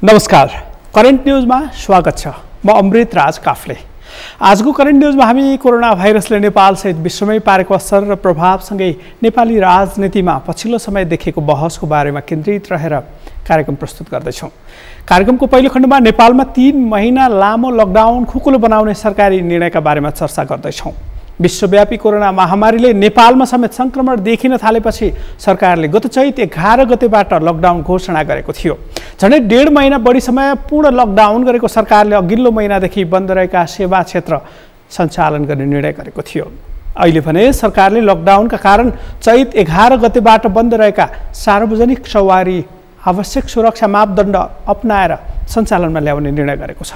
नमस्कार, करेन्ट न्यूजमा स्वागत छ। म अमृत राज काफले। आजको करेन्ट न्यूजमा हामी कोरोना भाइरसले नेपाल सहित विश्वमै पारेको असर र प्रभावसँगै नेपाली राजनीतिमा पछिल्लो समय देखेको बहसको बारेमा केन्द्रित रहेर कार्यक्रम प्रस्तुत गर्दैछौँ। कार्यक्रमको पहिलो खण्डमा नेपालमा 3 महिना लामो लकडाउन खुकुलो बनाउने सरकारी निर्णयका बारेमा चर्चा गर्दैछौँ। विश्वव्यापी कोरोना महामारीले नेपालमा समेत संक्रमण देखिन थालेपछि सरकारले गत चैत 11 गतेबाट लकडाउन घोषणा गरेको थियो। झन्डै 1.5 महिना बढी समय पूर्ण लकडाउन गरेको सरकारले अघिल्लो महिनादेखि बन्द रहेका सेवा क्षेत्र सञ्चालन गर्ने निर्णय गरेको थियो। अहिले भने सरकारले लकडाउनका कारण चैत 11 गतेबाट बन्द रहेका सार्वजनिक सवारी आवश्यक सुरक्षा मापदण्ड अपनाएर सञ्चालनमा ल्याउने निर्णय गरेको छ।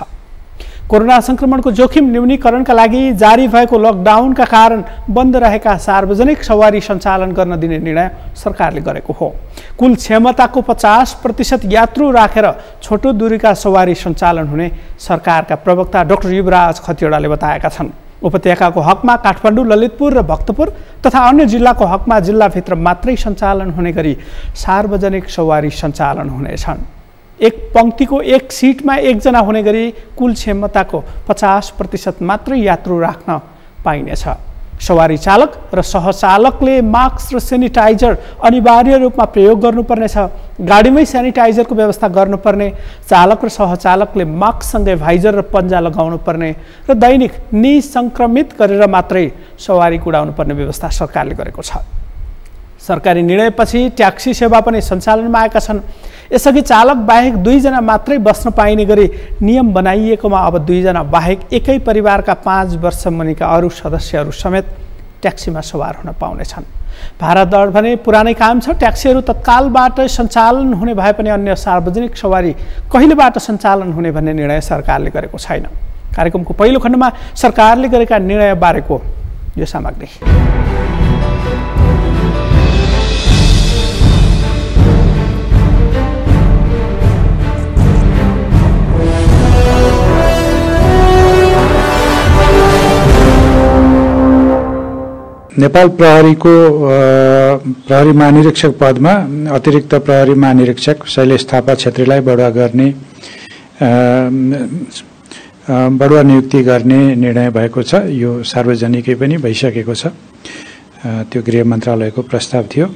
कोरोना संक्रमणको जोखिम न्यूनीकरणका लागि जारी भएको लकडाउनका कारण बन्द रहेका सार्वजनिक सवारी सञ्चालन गर्न दिने निर्णय सरकारले गरेको हो। कुल क्षमताको 50% यात्रु राखेर छोटो दूरीका सवारी सञ्चालन हुने सरकारका प्रवक्ता डाक्टर युवराज खतिवडाले बताएका छन्। उपत्यकाको हकमा काठमाडौँ, ललितपुर र भक्तपुर तथा अन्य जिल्लाको हकमा जिल्लाभित्र मात्रै सञ्चालन हुने गरी सार्वजनिक सवारी सञ्चालन हुनेछन्। एक पंक्तिको एक सीटमा एकजना हुने गरी कुल क्षमताको 50% मात्रै यात्रु राख्न पाइनेछ। सवारी चालक र सहचालकले मास्क र सेनिटाइजर अनिवार्य रूपमा प्रयोग गर्नुपर्नेछ। गाडीमै सेनिटाइजरको व्यवस्था गर्नुपर्ने, चालक र सहचालकले मास्कसँगै भाइजर र पन्जा लगाउनु पर्ने र दैनिक निसंक्रमित गरेर मात्रै सवारी कुडाउनु पर्ने व्यवस्था सरकारले गरेको छ। सरकारी निर्णयपछि ट्याक्सी सेवा पनि सञ्चालनमा आएका छन्। यसअघि चालक बाहेक 2 जना मात्रै बस्न पाइने गरी नियम बनाइएकोमा अब 2 जना बाहेक एकै परिवारका 5 वर्ष मुनिका अरू सदस्यहरू समेत ट्याक्सीमा सवार हुन पाउनेछन्। भाडा दर भने पुरानै काम छ। ट्याक्सीहरू तत्कालबाट सञ्चालन हुने भए पनि अन्य सार्वजनिक सवारी कहिलेबाट सञ्चालन हुने भन्ने निर्णय सरकारले गरेको छैन। कार्यक्रमको पहिलो खण्डमा सरकारले गरेका निर्णय बारेको यो सामग्री। नेपाल प्रहरीको प्रहरी महानिरीक्षक पदमा अतिरिक्त प्रहरी महानिरीक्षक शैलेश थापा छेत्रीलाई बढुवा नियुक्ति गर्ने निर्णय भएको छ। यो सार्वजनिकै पनि भइसकेको छ। त्यो गृह मन्त्रालयको प्रस्ताव थियो।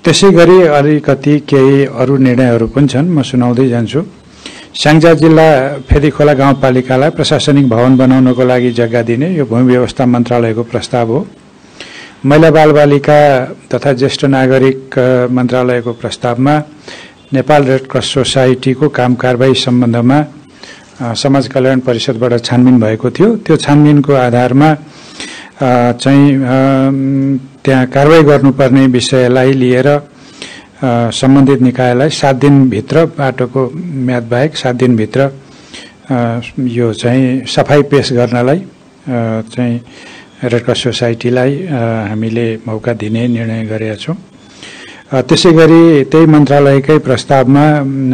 त्यसैगरी अलिकति केही अरू निर्णयहरू पनि छन्, म सुनाउँदै जान्छु। स्याङ्जा जिल्ला फेदीखोला गाउँपालिकालाई प्रशासनिक भवन बनाउनको लागि जग्गा दिने यो भूमि व्यवस्था मन्त्रालयको प्रस्ताव हो। महिला बालबालिका तथा ज्येष्ठ नागरिक मन्त्रालयको प्रस्तावमा नेपाल रेड क्रस सोसाइटीको काम कारबाही सम्बन्धमा समाज कल्याण परिषदबाट छानबिन भएको थियो। त्यो छानबिनको आधारमा चाहिँ त्यहाँ कारबाही गर्नुपर्ने विषयलाई लिएर सम्बन्धित निकायलाई 7 दिनभित्र बाटोको म्याद बाहेक 7 दिनभित्र यो चाहिँ सफाई पेश गर्नलाई चाहिँ रेड क्रस सोसाइटीलाई हामीले मौका दिने निर्णय गरेका छौँ। त्यसैगरी त्यही मन्त्रालयकै प्रस्तावमा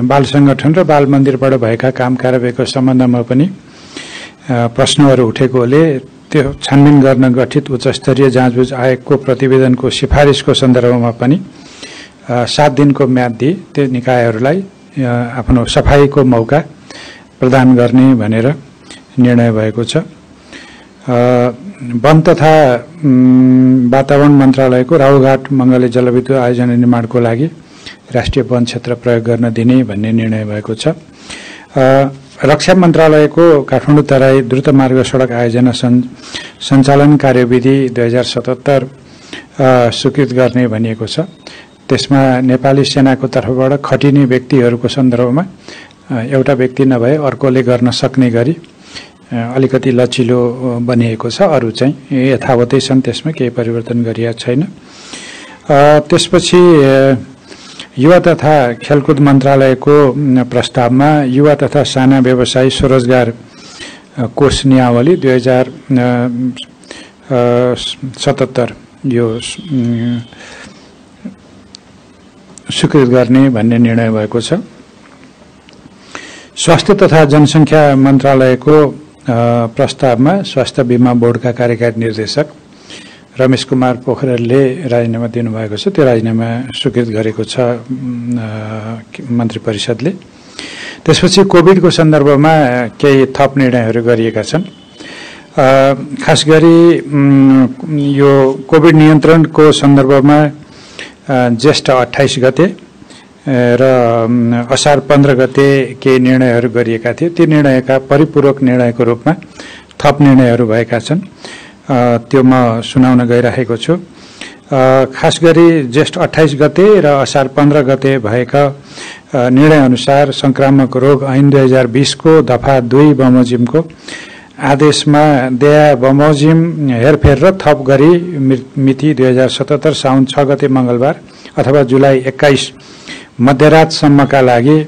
बाल सङ्गठन र बाल मन्दिरबाट भएका काम कारबाहीको सम्बन्धमा पनि प्रश्नहरू उठेकोले त्यो छानबिन गर्न गठित उच्चस्तरीय जाँचबुझ आयोगको प्रतिवेदनको सिफारिसको सन्दर्भमा पनि 7 दिनको म्याद दिए त्यो निकायहरूलाई आफ्नो सफाईको मौका प्रदान गर्ने भनेर निर्णय भएको छ। वन तथा वातावरण मन्त्रालयको राहुघाट मङ्गले जलविद्युत आयोजना निर्माणको लागि राष्ट्रिय वन क्षेत्र प्रयोग गर्न दिने भन्ने निर्णय भएको छ। रक्षा मन्त्रालयको काठमाडौँ तराई द्रुत मार्ग सडक आयोजना सञ्चालन कार्यविधि 2077 स्वीकृत गर्ने भनिएको छ। त्यसमा नेपाली सेनाको तर्फबाट खटिने व्यक्तिहरूको सन्दर्भमा एउटा व्यक्ति नभए अर्कोले गर्न सक्ने गरी अलिकति लचिलो बनिएको छ। अरू चाहिँ यथावतै छन्, त्यसमा केही परिवर्तन गरिएको छैन। त्यसपछि युवा तथा खेलकुद मन्त्रालयको प्रस्तावमा युवा तथा साना व्यवसायी स्वरोजगार कोष नियावली 2077 यो स्वीकृत गर्ने भन्ने निर्णय भएको छ। स्वास्थ्य तथा जनसङ्ख्या मन्त्रालयको प्रस्तावमा स्वास्थ्य बीमा बोर्डका कार्यकारी निर्देशक रमेश कुमार पोखरेलले राजीनामा दिनुभएको छ। त्यो राजीनामा स्वीकृत गरेको छ मन्त्री परिषदले। त्यसपछि कोभिडको सन्दर्भमा केही थप निर्णयहरू गरिएका छन्। खास गरी यो कोभिड नियन्त्रणको सन्दर्भमा ज्येष्ठ 28 गते र असार 15 गते केही निर्णयहरू गरिएका थिए। ती निर्णयका परिपूरक निर्णयको रूपमा थप निर्णयहरू भएका छन्। त्यो म सुनाउन गइरहेको छु। खास गरी ज्येष्ठ 28 गते र असार 15 गते भएका निर्णयअनुसार संक्रामक रोग ऐन 2020 को दफा 2 बमोजिमको आदेशमा दया बमोजिम हेरफेर र थप गरी मिति 2077 साउन 6 गते मंगलबार अथवा जुलाई 21 मध्यरातसम्मका लागि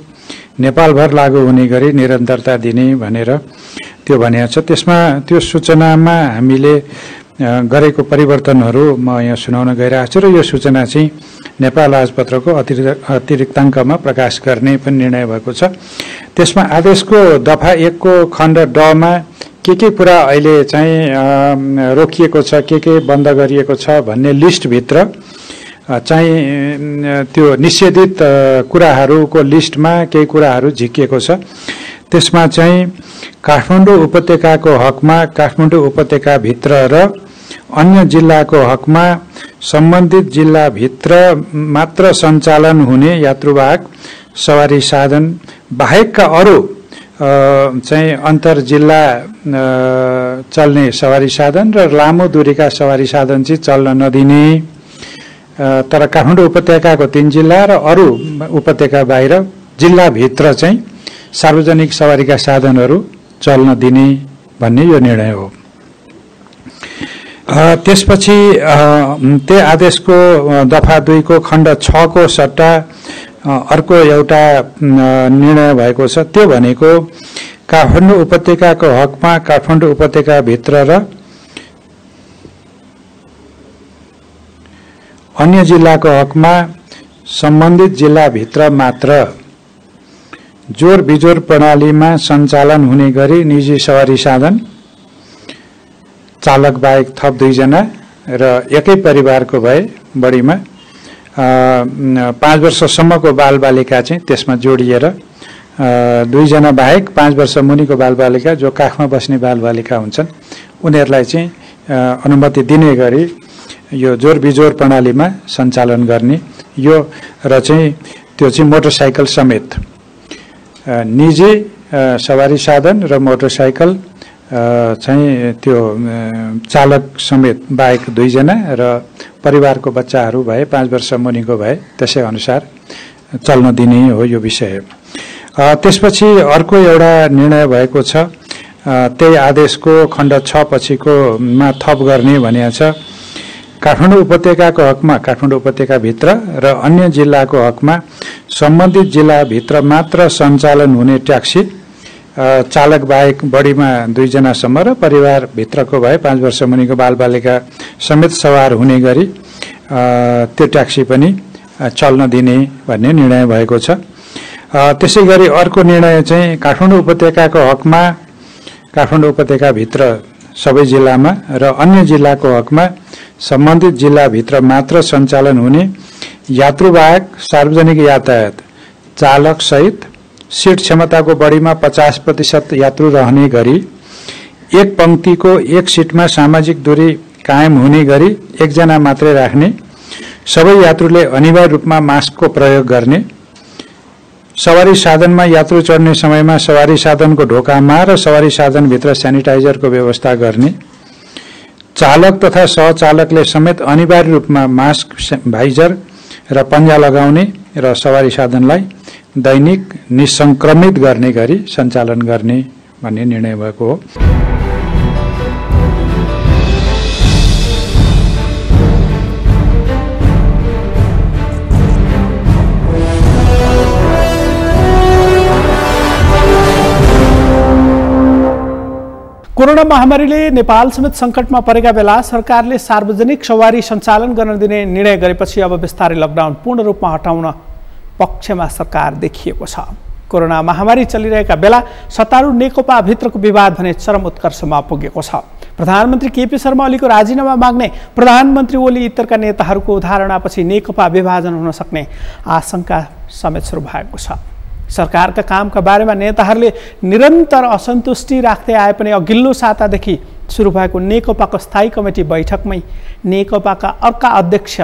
नेपालभर लागू हुने गरी निरन्तरता दिने भनेर त्यो भनेको छ। त्यसमा त्यो सूचनामा हामीले गरेको परिवर्तनहरू म यहाँ सुनाउन गइरहेको छु र यो सूचना चाहिँ नेपाल राजपत्रको अतिरिक्ताङ्कमा प्रकाश गर्ने पनि निर्णय भएको छ। त्यसमा आदेशको दफा 1 को खण्ड ड मा के कुरा अहिले चाहिँ रोकिएको छ, के बन्द गरिएको छ भन्ने लिस्टभित्र चाहिँ त्यो निषेधित कुराहरूको लिस्टमा केही कुराहरू झिकिएको छ। त्यसमा चाहिँ काठमाडौँ उपत्यकाको हकमा काठमाडौँ उपत्यकाभित्र र अन्य जिल्लाको हकमा सम्बन्धित जिल्लाभित्र मात्र सञ्चालन हुने यात्रुवाहक सवारी साधन बाहेकका अरू चाहिँ अन्तर जिल्ला चल्ने सवारी साधन र लामो दूरीका सवारी साधन चाहिँ चल्न नदिने। तर काठमाडौँ उपत्यकाको 3 जिल्ला र अरू उपत्यका बाहिर जिल्लाभित्र चाहिँ सार्वजनिक सवारीका साधनहरू चल्न दिने भन्ने यो निर्णय हो। त्यसपछि त्यो आदेशको दफा 2 को खण्ड 6 को सट्टा अर्को एउटा निर्णय भएको छ। त्यो भनेको काठमाडौँ उपत्यकाको हकमा काठमाडौँ उपत्यकाभित्र र अन्य जिल्लाको हकमा सम्बन्धित जिल्लाभित्र मात्र जोर बिजोर प्रणालीमा सञ्चालन हुने गरी निजी सवारी साधन चालक बाहेक थप 2 जना र एकै परिवारको भए बढीमा 5 वर्षसम्मको बालबालिका चाहिँ त्यसमा जोडिएर 2 जना बाहेक 5 वर्ष मुनिको बालबालिका जो काखमा बस्ने बालबालिका हुन्छन् उनीहरूलाई चाहिँ अनुमति दिने गरी यो जोर बिजोर प्रणालीमा सञ्चालन गर्ने यो र चाहिँ त्यो चाहिँ मोटरसाइकल समेत निजी सवारी साधन र मोटरसाइकल चाहिँ त्यो चालक समेत बाहेक 2 जना र परिवारको बच्चाहरू भए 5 वर्ष मुनिको भए त्यसै अनुसार चल्न दिने हो यो विषय। त्यसपछि अर्को एउटा निर्णय भएको छ। त्यही आदेशको खण्ड 6 पछिको मा थप गर्ने भनिएको छ। काठमाडौँ उपत्यकाको हकमा काठमाडौँ उपत्यकाभित्र र अन्य जिल्लाको हकमा सम्बन्धित जिल्लाभित्र मात्र सञ्चालन हुने ट्याक्सी चालक बाहेक बढीमा 2 जनासम्म र परिवारभित्रको भए 5 वर्ष मुनिको बालबालिका समेत सवार हुने गरी त्यो ट्याक्सी पनि चल्न दिने भन्ने निर्णय भएको छ। त्यसै गरी अर्को निर्णय चाहिँ काठमाडौँ उपत्यकाको हकमा काठमाडौँ उपत्यकाभित्र सबै जिल्लामा र अन्य जिल्लाको हकमा सम्बन्धित जिल्लाभित्र मात्र सञ्चालन हुने यात्रुवाहक सार्वजनिक यातायात चालक सहित सीट क्षमताको बढीमा 50% यात्रु रहने गरी एक पंक्तिको एक सीटमा सामाजिक दूरी कायम हुने गरी 1 जना मात्रै राख्ने, सबै यात्रुले अनिवार्य रूपमा मास्कको प्रयोग गर्ने, सवारी साधनमा यात्रु चढ्ने समयमा सवारी साधनको ढोकामा र सवारी साधनभित्र सेनिटाइजरको व्यवस्था गर्ने, चालक तथा सहचालकले समेत अनिवार्य रूपमा मास्क भाइजर र पन्जा लगाउने र सवारी साधनलाई दैनिक निसंक्रमित गर्ने गरी सञ्चालन गर्ने भन्ने निर्णय भएको हो। कोरोना महामारीले नेपाल समेत संकटमा परेका बेला सरकारले सार्वजनिक सवारी सञ्चालन गर्न दिने निर्णय गरेपछि अब बिस्तारै लकडाउन पूर्ण रूपमा हटाउन पक्षमा सरकार देखिएको छ। कोरोना महामारी चलिरहेका बेला सत्तारूढ नेकपा भित्रको विवाद भने चरम उत्कर्षमा पुगेको छ। प्रधानमन्त्री केपी शर्मा ओलीको राजीनामा माग्ने प्रधानमन्त्री ओली इतरका नेताहरूको धारणापछि नेकपा विभाजन हुन सक्ने आशंका समेत सुरु भएको छ। सरकारका कामका बारेमा नेताहरूले निरन्तर असन्तुष्टि राख्दै आए पनि अघिल्लो सातादेखि सुरु भएको नेकपाको स्थायी कमिटी बैठकमै नेकपाका अर्का अध्यक्ष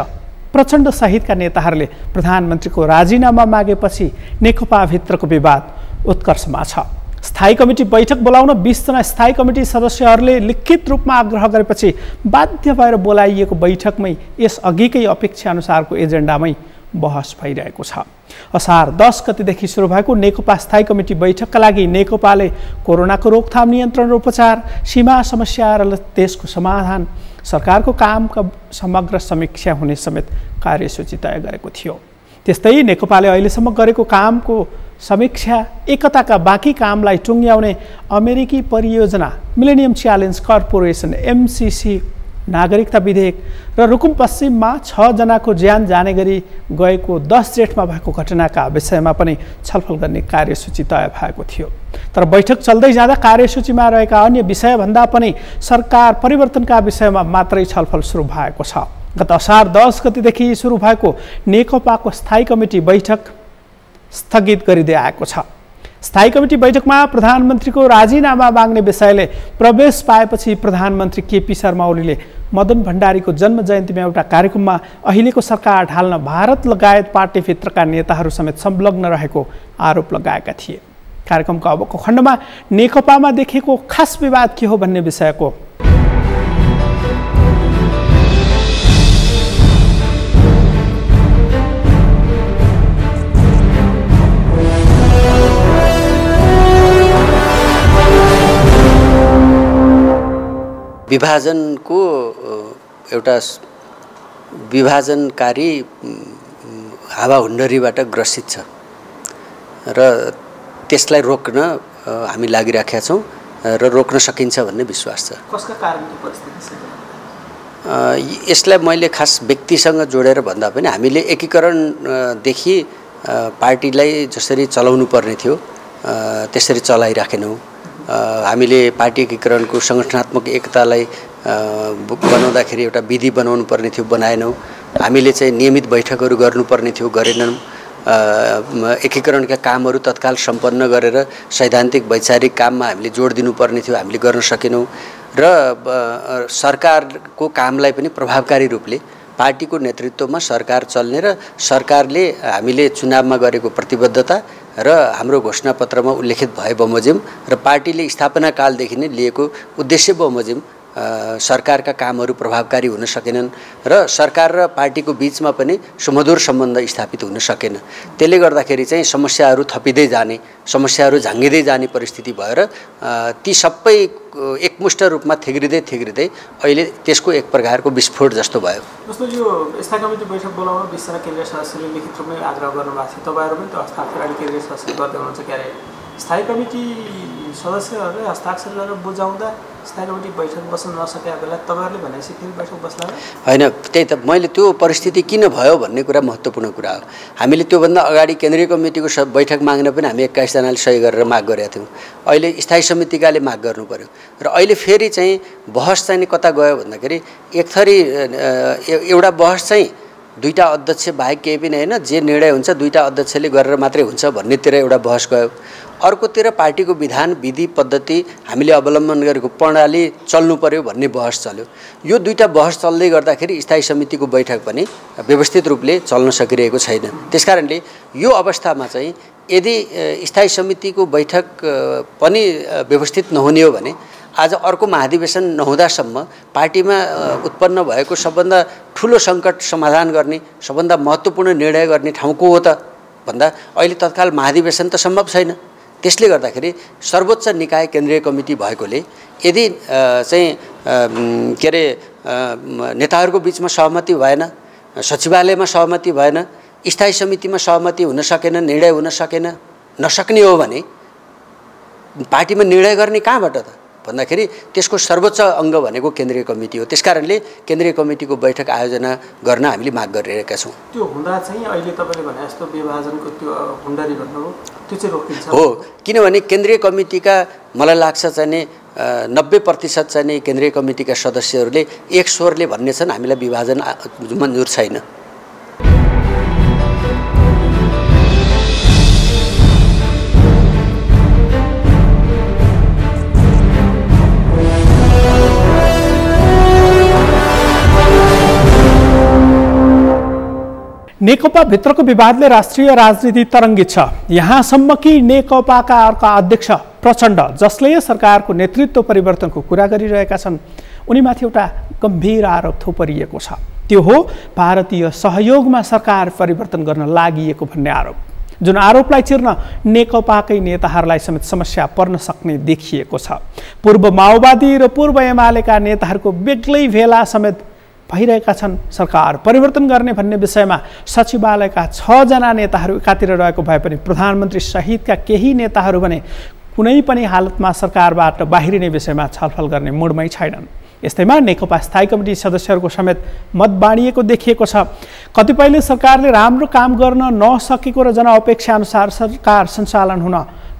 प्रचण्ड सहितका नेताहरूले प्रधानमन्त्रीको राजीनामा मागेपछि नेकपा भित्रको विवाद उत्कर्षमा छ। स्थायी कमिटी बैठक बोलाउन 20 जना स्थायी कमिटी सदस्यहरूले लिखित रूपमा आग्रह गरेपछि बाध्य भएर बोलाइएको बैठकमै यस अघिकै अपेक्षा अनुसारको एजेन्डामै बहस भइरहेको छ। असार 10 गतेदेखि सुरु भएको नेकपा स्थायी कमिटी बैठकका लागि नेकपाले कोरोनाको रोकथाम, नियन्त्रण र उपचार, सीमा समस्या र त्यसको समाधान, सरकारको कामका समग्र समीक्षा हुने समेत कार्यसूची तय गरेको थियो। त्यस्तै नेकपाले अहिलेसम्म गरेको कामको समीक्षा, एकताका बाँकी कामलाई टुङ्ग्याउने अमेरिकी परियोजना मिलेनियम च्यालेन्ज कर्पोरेसन MCC, नागरिकता विधेयक र रुकुम पश्चिममा 6 जनाको ज्यान जाने गरी गएको 10 जेठमा भएको घटनाका विषयमा पनि छलफल गर्ने कार्यसूची तय भएको थियो। तर बैठक चल्दै जाँदा कार्यसूचीमा रहेका अन्य विषयभन्दा पनि सरकार परिवर्तनका विषयमा मात्रै छलफल सुरु भएको छ। गत असार 10 गतेदेखि सुरु भएको नेकपाको स्थायी कमिटी बैठक स्थगित गरिँदै आएको छ। स्थायी कमिटी बैठकमा प्रधानमन्त्रीको राजीनामा माग्ने विषयले प्रवेश पाएपछि प्रधानमन्त्री केपी शर्मा ओलीले मदन भण्डारीको जन्म जयन्तीमा एउटा कार्यक्रममा अहिलेको सरकार ढाल्न भारत लगायत पार्टीभित्रका नेताहरू समेत संलग्न रहेको आरोप लगाएका थिए। कार्यक्रमको अबको खण्डमा नेकपामा देखेको खास विवाद के हो भन्ने विषयको विभाजनको एउटा विभाजनकारी हावाहुण्डरीबाट ग्रसित छ र त्यसलाई रोक्न हामी लागिराखेका छौँ र रोक्न सकिन्छ भन्ने विश्वास छ। कसका कारणले परिस्थिति छ? यसलाई मैले खास व्यक्तिसँग जोडेर भन्दा पनि हामीले एकीकरणदेखि पार्टीलाई जसरी चलाउनु पर्ने थियो त्यसरी चलाइराखेनौँ। हामीले पार्टी एकीकरणको सङ्गठनात्मक एकतालाई बनाउँदाखेरि एउटा विधि बनाउनु पर्ने थियो, बनाएनौँ। हामीले चाहिँ नियमित बैठकहरू गर्नुपर्ने थियो, गरेनौँ। एकीकरणका कामहरू तत्काल सम्पन्न गरेर सैद्धान्तिक वैचारिक काममा हामीले जोड दिनुपर्ने थियो, हामीले गर्न सकेनौँ। र सरकारको कामलाई पनि प्रभावकारी रूपले पार्टीको नेतृत्वमा सरकार चल्ने र सरकारले हामीले चुनावमा गरेको प्रतिबद्धता र हाम्रो घोषणापत्रमा उल्लेखित भए बमोजिम र पार्टीले स्थापना कालदेखि नै लिएको उद्देश्य बमोजिम सरकारका कामहरू प्रभावकारी हुन सकेनन् र सरकार र पार्टीको बीचमा पनि सुमधुर सम्बन्ध स्थापित हुन सकेन। त्यसले गर्दाखेरि चाहिँ समस्याहरू थपिँदै जाने, समस्याहरू झाँगिँदै जाने परिस्थिति भएर ती सबै एकमुष्ट रूपमा थिग्रिँदै अहिले त्यसको एक प्रकारको विस्फोट जस्तो भयो। जस्तो यो स्थायी कमिटी बैठक बोलाउन 20 जना केन्द्रीय सदस्यले लिखित रूपमै आग्रह गर्नुभएको थियो, तपाईँहरू पनि त्यो हस्ताक्षर अहिले केन्द्रीय सदस्य गर्दै हुनुहुन्छ। के अरे स्थायी कमिटी सदस्यहरूले हस्ताक्षर गरेर बुझाउँदा स्थायी कमिटी बैठक बस्न नसकेका बेला तपाईँहरूले भनेपछि फेरि बैठक बस्ला होइन? त्यही त मैले त्यो परिस्थिति किन भयो भन्ने कुरा महत्त्वपूर्ण कुरा हो। हामीले त्योभन्दा अगाडि केन्द्रीय कमिटीको बैठक माग्न पनि हामी 21 जनाले सही गरेर माग गरेका थियौँ। अहिले स्थायी समितिकाले माग गर्नु पर्यो र अहिले फेरि चाहिँ बहस चाहिँ कता गयो भन्दाखेरि एक थरी एउटा बहस चाहिँ दुईटा अध्यक्ष बाहेक केही पनि होइन, जे निर्णय हुन्छ दुईटा अध्यक्षले गरेर मात्रै हुन्छ भन्नेतिर एउटा बहस गयो। अर्कोतिर पार्टीको विधान, विधि, पद्धति हामीले अवलम्बन गरेको प्रणाली चल्नु पर्यो भन्ने बहस चल्यो। यो दुईटा बहस चल्दै गर्दाखेरि स्थायी समितिको बैठक पनि व्यवस्थित रूपले चल्न सकिरहेको छैन। त्यसकारणले यो अवस्थामा चाहिँ यदि स्थायी समितिको बैठक पनि व्यवस्थित नहुने हो भने आज अर्को महाधिवेशन नहुँदासम्म पार्टीमा उत्पन्न भएको सबभन्दा ठुलो सङ्कट समाधान गर्ने, सबभन्दा महत्त्वपूर्ण निर्णय गर्ने ठाउँको हो त भन्दा अहिले तत्काल महाधिवेशन त सम्भव छैन। त्यसले गर्दाखेरि सर्वोच्च निकाय केन्द्रीय कमिटी भएकोले यदि चाहिँ के अरे नेताहरूको बिचमा सहमति भएन, सचिवालयमा सहमति भएन, स्थायी समितिमा सहमति हुन सकेन, निर्णय हुन सकेन, नसक्ने हो भने पार्टीमा निर्णय गर्ने कहाँबाट त भन्दाखेरि त्यसको सर्वोच्च अङ्ग भनेको केन्द्रीय कमिटी हो। त्यसकारणले केन्द्रीय कमिटीको बैठक आयोजना गर्न हामीले माग गरिरहेका छौँ। त्यो हुँदा चाहिँ अहिले तपाईँले भने जस्तो विभाजनको त्यो हुण्डरी भन्नुभयो त्यो चाहिँ रोकिन्छ हो। किनभने केन्द्रीय कमिटीका मलाई लाग्छ चाहिँ नि 90% चाहिँ नि केन्द्रीय कमिटीका सदस्यहरूले एक स्वरले भन्ने छन् हामीलाई विभाजन मन्जुर छैन। नेकपा भित्रको विवादले राष्ट्रिय राजनीति तरङ्गित छ। यहाँसम्म कि नेकपाका अर्का अध्यक्ष प्रचण्ड जसले सरकारको नेतृत्व परिवर्तनको कुरा गरिरहेका छन् उनीमाथि एउटा गम्भीर आरोप थोपरिएको छ। त्यो हो भारतीय सहयोगमा सरकार परिवर्तन गर्न लागि भन्ने आरोप, जुन आरोपलाई चिर्न नेकपाकै नेताहरूलाई समेत समस्या पर्न सक्ने देखिएको छ। पूर्व माओवादी र पूर्व एमालेका नेताहरूको बेग्लै भेला समेत भइरहेका छन्। सरकार परिवर्तन गर्ने भन्ने विषयमा सचिवालयका 6 जना नेताहरू एकातिर रहेको भए पनि प्रधानमन्त्री सहितका केही नेताहरू भने कुनै पनि हालतमा सरकारबाट बाहिरिने विषयमा छलफल गर्ने मुडमै छैनन्। यस्तैमा नेकपा स्थायी कमिटी सदस्यहरूको समेत मत बाँडिएको देखिएको छ। कतिपयले सरकारले राम्रो काम गर्न नसकेको र जनअपेक्षा अनुसार सरकार सञ्चालन हुन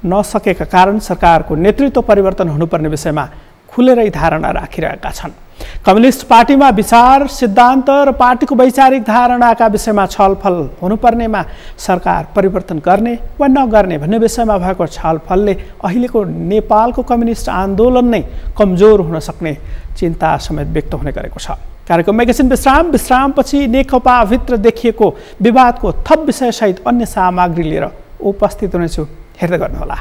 नसकेका कारण सरकारको नेतृत्व परिवर्तन हुनुपर्ने विषयमा खुलेरै धारणा राखिरहेका छन्। कम्युनिस्ट पार्टीमा विचार, सिद्धान्त र पार्टीको वैचारिक धारणाका विषयमा छलफल हुनुपर्नेमा सरकार परिवर्तन गर्ने वा नगर्ने भन्ने विषयमा भएको छलफलले अहिलेको नेपालको कम्युनिस्ट आन्दोलन नै कमजोर हुन सक्ने चिन्ता समेत व्यक्त हुने गरेको छ। कार्यक्रम एकैछिन विश्रामपछि नेकपाभित्र देखिएको विवादको थप विषयसहित अन्य सामग्री लिएर उपस्थित हुनेछु, हेर्दै गर्नुहोला।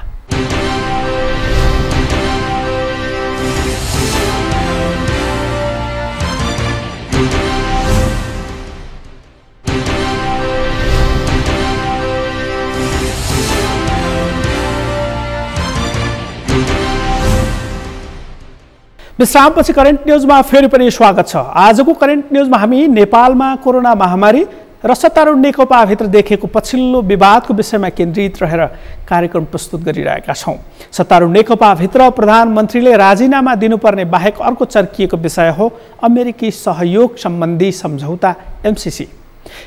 विश्रामपछि करेन्ट न्युजमा फेरि पनि स्वागत छ। आजको करेन्ट न्युजमा हामी नेपालमा कोरोना महामारी र सत्तारूढ नेकपाभित्र देखिएको पछिल्लो विवादको विषयमा केन्द्रित रहेर कार्यक्रम प्रस्तुत गरिरहेका छौँ। सत्तारूढ नेकपाभित्र प्रधानमन्त्रीले राजीनामा दिनुपर्ने बाहेक अर्को चर्किएको विषय हो अमेरिकी सहयोग सम्बन्धी सम्झौता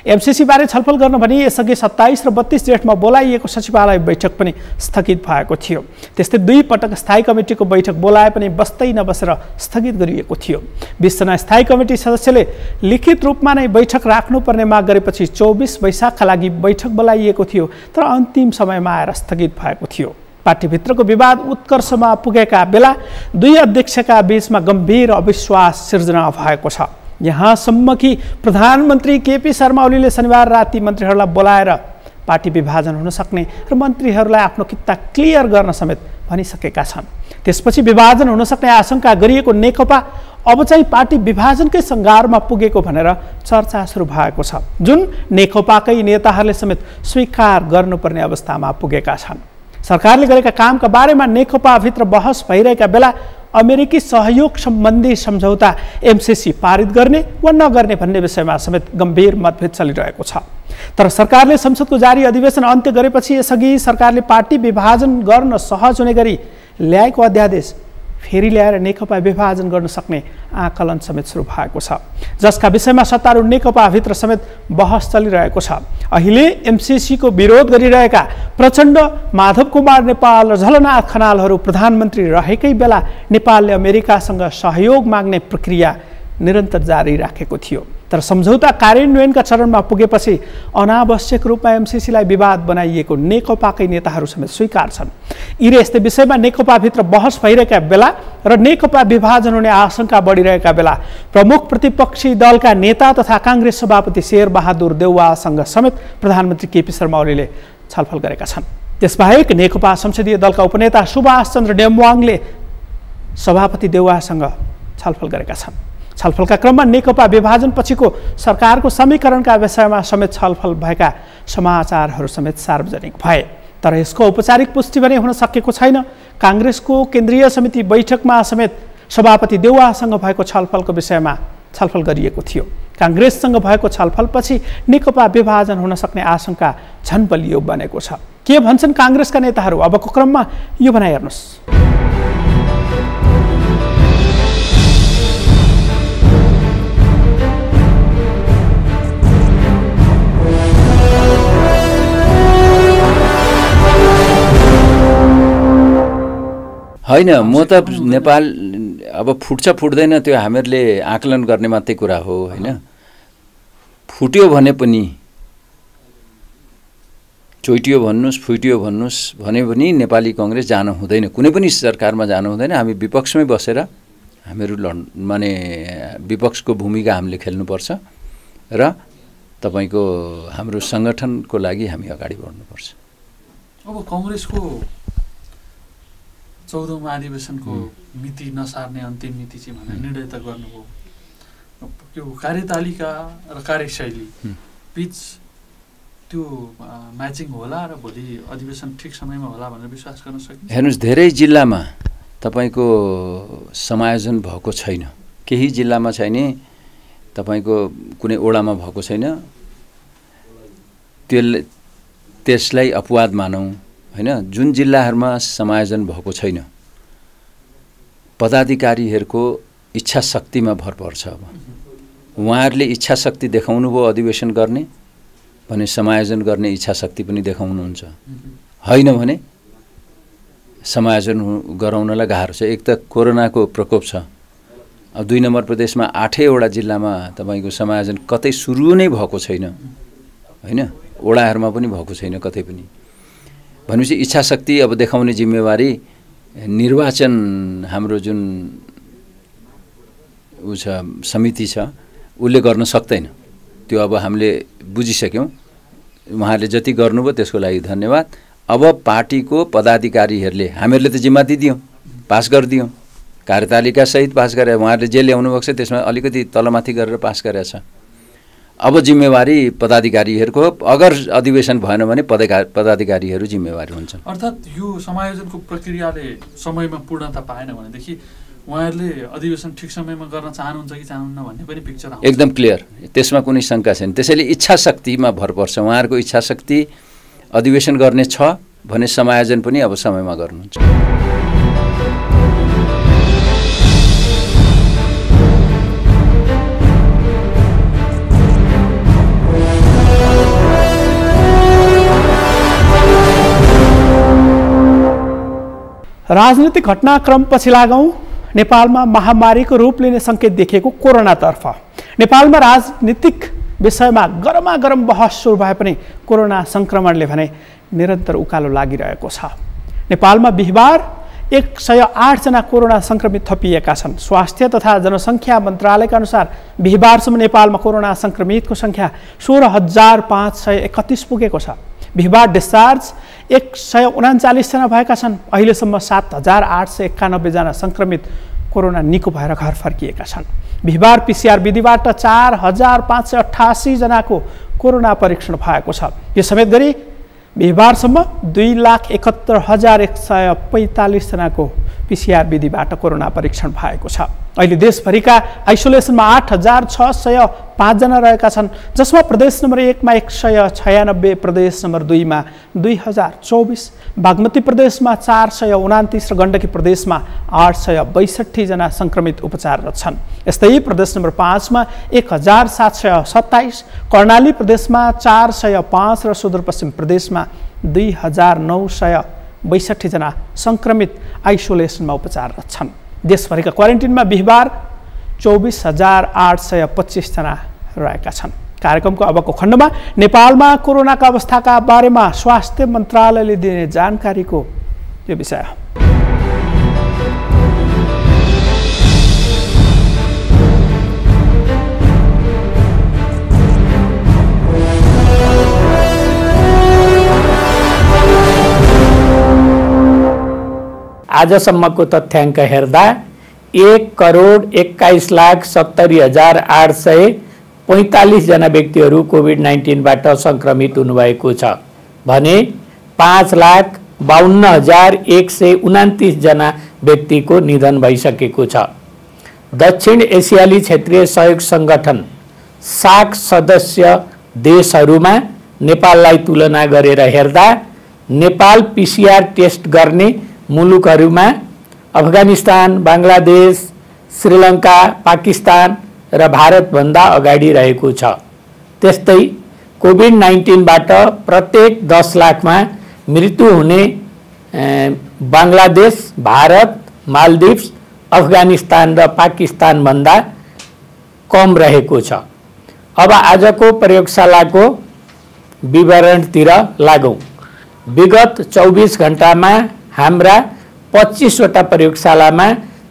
एमसिसी बारे छलफल गर्न भनी यसअघि 27 र 32 जेठमा बोलाइएको सचिवालय बैठक पनि स्थगित भएको थियो। त्यस्तै 2 पटक स्थायी कमिटीको बैठक बोलाए पनि बस्दै नबसेर स्थगित गरिएको थियो। 20 जना स्थायी कमिटी सदस्यले लिखित रूपमा नै बैठक राख्नुपर्ने माग गरेपछि 24 वैशाखका लागि बैठक बोलाइएको थियो, तर अन्तिम समयमा आएर स्थगित भएको थियो। पार्टीभित्रको विवाद उत्कर्षमा पुगेका बेला 2 अध्यक्षका बीचमा गम्भीर अविश्वास सिर्जना भएको छ। यहाँसम्म कि प्रधानमन्त्री केपी शर्मा ओलीले शनिबार राति मन्त्रीहरूलाई बोलाएर पार्टी विभाजन हुन सक्ने र मन्त्रीहरूलाई आफ्नो कित्ता क्लियर गर्न समेत भनिसकेका छन्। त्यसपछि विभाजन हुन सक्ने आशंका गरिएको नेकपा अब चाहिँ पार्टी विभाजनकै सङ्घारमा पुगेको भनेर चर्चा सुरु भएको छ, जुन नेकपाकै नेताहरूले समेत स्वीकार गर्नुपर्ने अवस्थामा पुगेका छन्। सरकारले गरेका कामका बारेमा नेकपाभित्र बहस भइरहेका बेला अमेरिकी सहयोग सम्बन्धी सम्झौता एमसिसी पारित गर्ने वा नगर्ने भन्ने विषयमा समेत गम्भीर मतभेद चलिरहेको छ। तर सरकारले संसदको जारी अधिवेशन अन्त्य गरेपछि यसअघि सरकारले पार्टी विभाजन गर्न सहज हुने गरी ल्याएको अध्यादेश फेरि ल्याएर नेकपा विभाजन गर्न सक्ने आकलन समेत सुरु भएको छ, जसका विषयमा सत्तारूढ नेकपाभित्र समेत बहस चलिरहेको छ। अहिले एमसिसीको विरोध गरिरहेका प्रचण्ड, माधव कुमार नेपाल र झलनाथ खनालहरू प्रधानमन्त्री रहेकै बेला नेपालले अमेरिकासँग सहयोग माग्ने प्रक्रिया निरन्तर जारी राखेको थियो। तर सम्झौता कार्यान्वयनका चरणमा पुगेपछि अनावश्यक रूपमा एमसिसीलाई विवाद बनाइएको नेकपाकै नेताहरू समेत स्वीकार छन्। यी यस्तै विषयमा नेकपाभित्र बहस भइरहेका बेला र नेकपा विभाजन हुने आशंका बढिरहेका बेला प्रमुख प्रतिपक्षी दलका नेता तथा काङ्ग्रेस सभापति शेरबहादुर देउवासँग समेत प्रधानमन्त्री केपी शर्मा ओलीले छलफल गरेका छन्। त्यसबाहेक नेकपा संसदीय दलका उपनेता सुभाष चन्द्र नेमवाङले सभापति देउवासँग छलफल गरेका छन्। छलफलका क्रममा नेकपा विभाजन पछिको सरकारको समीकरणका विषयमा समेत छलफल भएका समाचारहरू समेत सार्वजनिक भए, तर यसको औपचारिक पुष्टि भने हुन सकेको छैन। काङ्ग्रेसको केन्द्रीय समिति बैठकमा समेत सभापति देउवासँग भएको छलफलको विषयमा छलफल गरिएको थियो। काङ्ग्रेससँग भएको छलफलपछि नेकपा विभाजन हुन सक्ने आशंका झन बलियो बनेको छ। के भन्छन् काङ्ग्रेसका नेताहरू, अबको क्रममा यो भनाइ हेर्नुहोस्। होइन, म त नेपाल अब फुट्छ फुट्दैन त्यो हामीहरूले आकलन गर्ने मात्रै कुरा हो होइन। फुट्यो भने पनि चोइटियो भन्नुहोस् फुट्यो भन्नुहोस् भने पनि नेपाली कङ्ग्रेस जानु हुँदैन, कुनै पनि सरकारमा जानु हुँदैन। हामी विपक्षमै बसेर हामीहरू माने विपक्षको भूमिका हामीले खेल्नुपर्छ र तपाईको हाम्रो संगठनको लागि हामी अगाडि बढ्नुपर्छ। अब कांग्रेसको 14औं महाधिवेशनको मिति नसार्ने अन्तिम मिति चाहिँ भनेर निर्णय त गर्नुभयो। त्यो कार्यतालिका र कार्यशैली बीच त्यो म्याचिङ होला र भोलि अधिवेशन ठिक समयमा होला भनेर विश्वास गर्न सकिन्छ? हेर्नुस्, धेरै जिल्लामा तपाईको समायोजन भएको छैन, केही जिल्लामा छैन, तपाईको कुनै ओडामा भएको छैन। त्यसलाई अपवाद मानौं हैन। जुन जिल्लाहरुमा समायोजन भएको छैन पदाधिकारीहरुको इच्छा शक्तिमा भर पर्छ। अब उहाँहरुले इच्छा शक्ति देखाउनु भयो अधिवेशन गर्ने भने समायोजन गर्ने इच्छा शक्ति पनि देखाउनुहुन्छ, हैन भने समायोजन गराउनलाई गाह्रो छ। एक त कोरोनाको प्रकोप छ। अब 2 नम्बर प्रदेशमा 8 वटा जिल्लामा तपाईको समायोजन कतै सुरु नै भएको छैन हैन, वडाहरुमा पनि भएको छैन कतै पनि। भनेपछि इच्छा शक्ति अब देखाउने जिम्मेवारी निर्वाचन हाम्रो जुन समिति छ उले गर्न सक्दैन। त्यो अब हामीले बुझिसक्यौं। उहाँहरूले जति गर्नुभयो त्यसको लागि धन्यवाद। अब पार्टीको पदाधिकारीहरूले हामीहरूले त जिम्मा दियौं, पास गरिदियौं, कार्यतालिका सहित पास गरे। उहाँहरूले जे ल्याउनु भएको छ त्यसमा अलिकति तलमाथि गरेर पास गरेछ। अब जिम्मेवारी पदाधिकारीहरूको, अगर अधिवेशन भएन भने पदाधिकारीहरू जिम्मेवारी हुन्छन्। अर्थात् यो समायोजनको प्रक्रियाले समयमा पूर्णता पाएन भनेदेखि उहाँहरूले अधिवेशन ठिक समयमा गर्न चाहनुहुन्छ कि चाहनुहुन्न भन्ने पनि पिक्चर आउँछ। एकदम क्लियर, त्यसमा कुनै शंका छैन। त्यसैले इच्छा शक्तिमा भर पर्छ। उहाँहरूको इच्छा शक्ति अधिवेशन गर्ने छ भने समायोजन पनि अब समयमा गर्नुहुन्छ। राजनीतिक घटनाक्रम पछि लागौं। नेपालमा महामारीको रूप लिने संकेत देखिएको कोरोनातर्फ। नेपालमा राजनीतिक विषयमा गरमागरम बहस सुरु भए पनि कोरोना संक्रमणले भने निरन्तर उकालो लागिरहेको छ। नेपालमा बिहीबार 108 जना कोरोना संक्रमित थपिएका छन्। स्वास्थ्य तथा जनसंख्या मन्त्रालयका अनुसार बिहीबारसम्म नेपालमा कोरोना संक्रमितको संख्या 16,531 पुगेको छ। बिहीबार डिस्चार्ज 139 जना भएका छन्। अहिलेसम्म 7,891 जना संक्रमित कोरोना निको भएर घर फर्किएका छन्। बिहीबार पीसीआर विधिबाट 4,588 जनाको कोरोना परीक्षण भएको छ। यससमेत गरी बिहीबारसम्म 2,71,145 जनाको पीसीआर विधिबाट कोरोना परीक्षण भएको छ। अहिले देशभरिका आइसोलेसनमा 8,605 जना रहेका छन्, जसमा प्रदेश नम्बर 1 मा 196, प्रदेश नम्बर 2 मा 2,024, बागमती प्रदेशमा 429 र गण्डकी प्रदेशमा 862 जना संक्रमित उपचाररत छन्। यस्तै प्रदेश नम्बर 5 मा 1,727, कर्णाली प्रदेशमा 405 र सुदूरपश्चिम प्रदेशमा 2,962 जना संक्रमित आइसोलेसनमा उपचाररत छन्। देशभरिका क्वारेन्टिनमा बिहीबार 24,825 जना रहेका छन्। कार्यक्रमको अबको खण्डमा नेपालमा कोरोनाका अवस्थाका बारेमा स्वास्थ्य मन्त्रालयले दिने जानकारीको यो विषय। आजसम्मको तथ्याङ्क हेर्दा 1,21,70,845 जना व्यक्तिहरू कोभिड-19बाट संक्रमित हुनुभएको छ भने 5,52,129 जना व्यक्तिको निधन भइसकेको छ। दक्षिण एसियाली क्षेत्रीय सहयोग संगठन सार्क सदस्य देशहरूमा नेपाललाई तुलना गरेर हेर्दा नेपाल पीसीआर टेस्ट गर्ने मुलुकहरूमा अफगानिस्तान, बङ्गलादेश, श्रीलङ्का, पाकिस्तान र भारतभन्दा अगाडि रहेको छ। त्यस्तै कोभिड-19बाट प्रत्येक 10 लाखमा मृत्यु हुने बांग्लादेश, भारत, मालदिप्स, अफगानिस्तान र पाकिस्तान भन्दा कम रहेको छ। अब आजको प्रयोगशालाको विवरणतिर लागौं। विगत 24 घण्टामा हाम्रा 25 वटा प्रयोगशालामा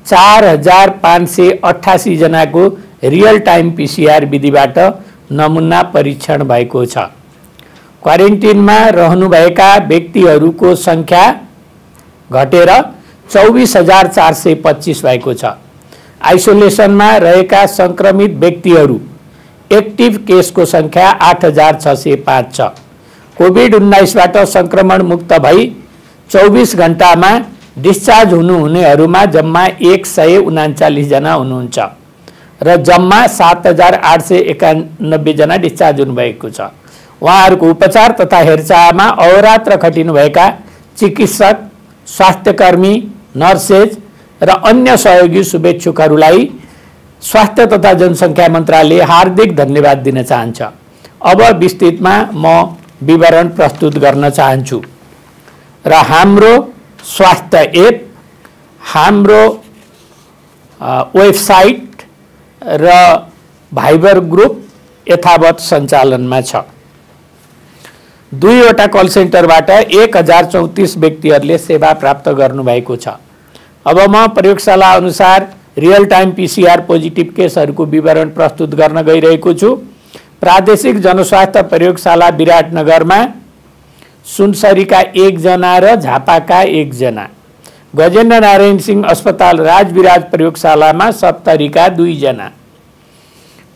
4588 जनाको रियल टाइम PCR विधिबाट नमुना परीक्षण भएको छ। क्वारेन्टिनमा रहनुभएका व्यक्तिहरूको संख्या घटेर 24425 भएको छ। आइसोलेसनमा रहेका संक्रमित व्यक्तिहरू एक्टिभ केसको संख्या 8605 छ। कोभिड-19 बाट संक्रमण मुक्त भई 24 घण्टामा डिस्चार्ज हुनुहुनेहरूमा जम्मा 139 जना हुनुहुन्छ र जम्मा 7891 जना डिस्चार्ज हुनुभएको छ। उहाँहरूको उपचार तथा हेरचाहमा अहोरात्र खटिनुभएका चिकित्सक, स्वास्थ्यकर्मी, नर्सेज र अन्य सहयोगी शुभेच्छुकहरूलाई स्वास्थ्य तथा जनसङ्ख्या मन्त्रालयले हार्दिक धन्यवाद दिन चाहन्छ। अब विस्तृतमा म विवरण प्रस्तुत गर्न चाहन्छु र हाम्रो स्वास्थ्य एप, हाम्रो वेबसाइट र भाइबर ग्रुप यथावत सञ्चालनमा छ। 2 वटा कल सेन्टरबाट 1034 व्यक्तिहरूले सेवा प्राप्त गर्नुभएको छ। अब म प्रयोगशाला अनुसार रियल टाइम PCR पोजिटिभ केसहरूको विवरण प्रस्तुत गर्न गइरहेको छु। प्रादेशिक जनस्वास्थ्य प्रयोगशाला विराटनगरमा सुनसरीका 1 जना र झापाका 1 जना, गजेन्द्र नारायण सिंह अस्पताल राजविराज प्रयोगशालामा सप्तरीका 2 जना,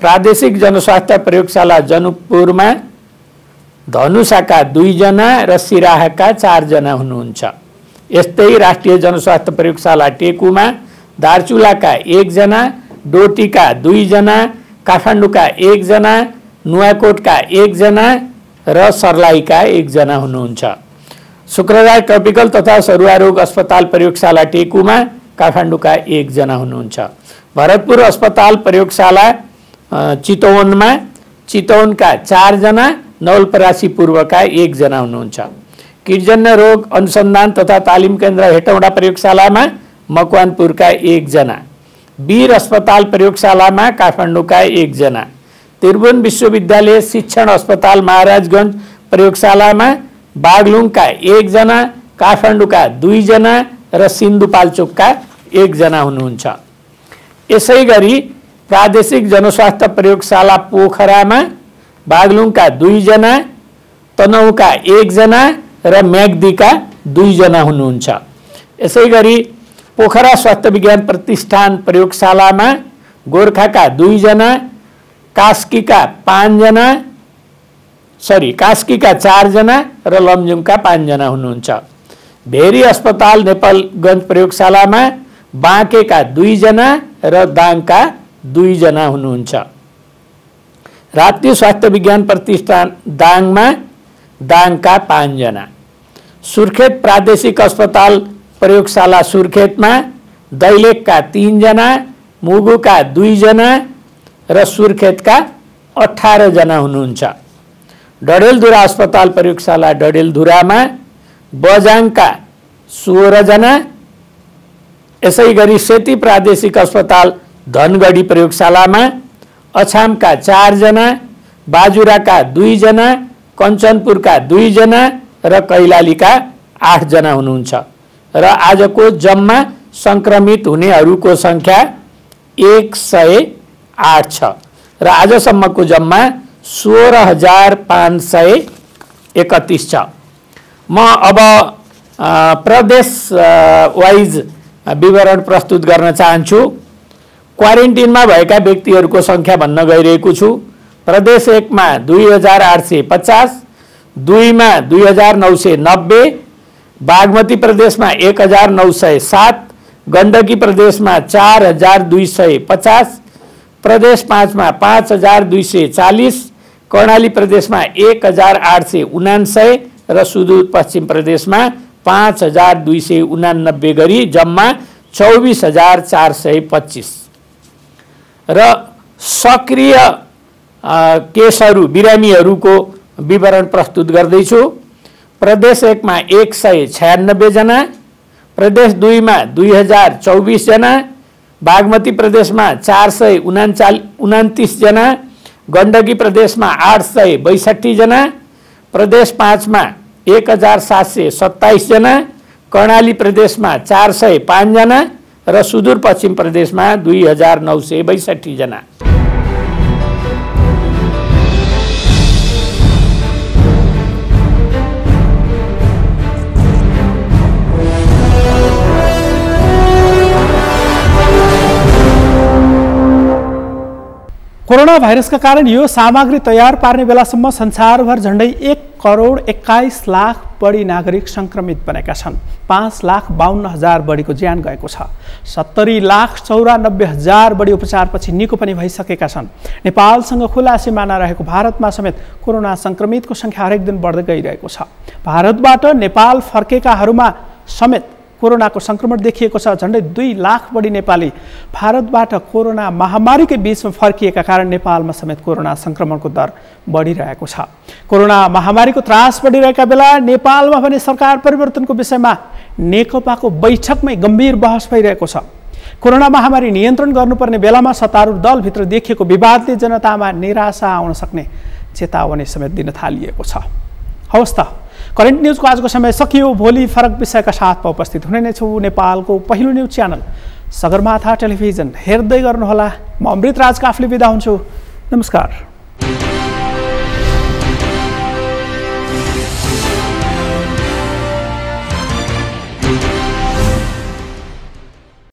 प्रादेशिक जनस्वास्थ्य प्रयोगशाला जनकपुरमा धनुषाका 2 जना र सिराहाका 4 जना हुनुहुन्छ। यस्तै राष्ट्रिय जनस्वास्थ्य प्रयोगशाला टेकुमा दार्चुलाका 1 जना, डोटीका 2 जना, काठमाडौँका 1 जना, नुवाकोटका 1 जना र सर्लाहीका 1 जना हुनुहुन्छ। शुक्रराय ट्रपिकल तथा सरुवा रोग अस्पताल प्रयोगशाला टेकुमा काठमाडौँका 1 जना हुनुहुन्छ। भरतपुर अस्पताल प्रयोगशाला चितवनमा चितवनका 4 जना, नवलपरासी पूर्वका 1 जना हुनुहुन्छ। किर्जन्य रोग अनुसन्धान तथा तालिम केन्द्र हेटौँडा प्रयोगशालामा मकवानपुरका 1 जना, वीर अस्पताल प्रयोगशालामा काठमाडौँका 1 जना, त्रिभुवन विश्वविद्यालय शिक्षण अस्पताल महाराजगञ्ज प्रयोगशालामा बागलुङका 1 जना, काठमाडौँका 2 जना र सिन्धुपाल्चोकका 1 जना हुनुहुन्छ। यसै गरी प्रादेशिक जनस्वास्थ्य प्रयोगशाला पोखरामा बागलुङका 2 जना, तनहुँका 1 जना र म्याग्दीका 2 जना हुनुहुन्छ। यसै गरी पोखरा स्वास्थ्य विज्ञान प्रतिष्ठान प्रयोगशालामा गोर्खाका 2 जना, कास्कीका 4 जना र लमजुङका 5 जना हुनुहुन्छ। भेरी अस्पताल नेपालगञ्ज प्रयोगशालामा बाँकेका 2 जना र दाङका 2 जना हुनुहुन्छ। राप्ती स्वास्थ्य विज्ञान प्रतिष्ठान दाङमा दाङका 5 जना। सुर्खेत प्रादेशिक अस्पताल प्रयोगशाला सुर्खेतमा दैलेखका 3 जना, मुगुका 2 जना र सुर्खेतका 18 जना हुनुहुन्छ। डडेलधुरा अस्पताल प्रयोगशाला डडेलधुरामा बझाङका 16 जना। यसै गरी सेती प्रादेशिक अस्पताल धनगढी प्रयोगशालामा अछामका 4 जना, बाजुराका 2 जना, कञ्चनपुरका 2 जना र कैलालीका 8 जना हुनुहुन्छ र आजको जम्मा संक्रमित हुनेहरूको संख्या 108 छ र आजसम्मको जम्मा 16531 छ। म अब प्रदेश वाइज विवरण प्रस्तुत गर्न चाहन्छु। क्वारेन्टिनमा भएका व्यक्तिहरूको संख्या भन्न गइरहेको छु। प्रदेश 1 मा 2850, 2 मा 2990, बागमती प्रदेशमा 1907, गण्डकी प्रदेशमा 4250, प्रदेश 5 मा 5240, कर्णाली प्रदेशमा 1899 र सुदूरपश्चिम प्रदेशमा 5289 गरी जम्मा 24425 र सक्रिय केसहरू बिरामीहरूको विवरण प्रस्तुत गर्दैछु। प्रदेश 1 मा 196 जना, प्रदेश 2 मा 2024 जना, बागमती प्रदेशमा 429 जना, गण्डकी प्रदेशमा 862 जना, प्रदेश 5 मा 1727 जना, कर्णाली प्रदेशमा 405 जना र सुदूरपश्चिम प्रदेशमा 2962 जना। कोरोना भाइरसका कारण यो सामग्री तयार पार्ने बेलासम्म संसारभर झण्डै 1,41,00,000 बढी नागरिक संक्रमित बनेका छन्। 5,52,000 बढीको ज्यान गएको छ। 70,94,000 बढी उपचारपछि निको पनि भइसकेका छन्। नेपालसँग खुला सिमाना रहेको भारतमा समेत कोरोना संक्रमितको संख्या हरेक दिन बढ्दै गइरहेको छ। भारतबाट नेपाल फर्केकाहरूमा समेत कोरोनाको संक्रमण देखिएको छ। झण्डै 2 लाख बढी नेपाली भारतबाट कोरोना महामारीकै बीचमा फर्किएका कारण नेपालमा समेत कोरोना संक्रमणको दर बढिरहेको छ। कोरोना महामारीको त्रास बढिरहेका बेला नेपालमा भने सरकार परिवर्तनको विषयमा नेकपाको बैठकमै गम्भीर बहस भइरहेको छ। कोरोना महामारी नियन्त्रण गर्नुपर्ने बेलामा सत्तारूढ दलभित्र देखिएको विवादले जनतामा निराशा आउन सक्ने चेतावनी समेत दिन थालिएको छ। हवस् त, करेन्ट न्युजको आजको समय सकियो। भोलि फरक विषयका साथमा उपस्थित हुने नै छु। नेपालको पहिलो न्युज च्यानल सगरमाथा टेलिभिजन हेर्दै गर्नुहोला। म अमृत राज काफले बिदा हुन्छु। नमस्कार।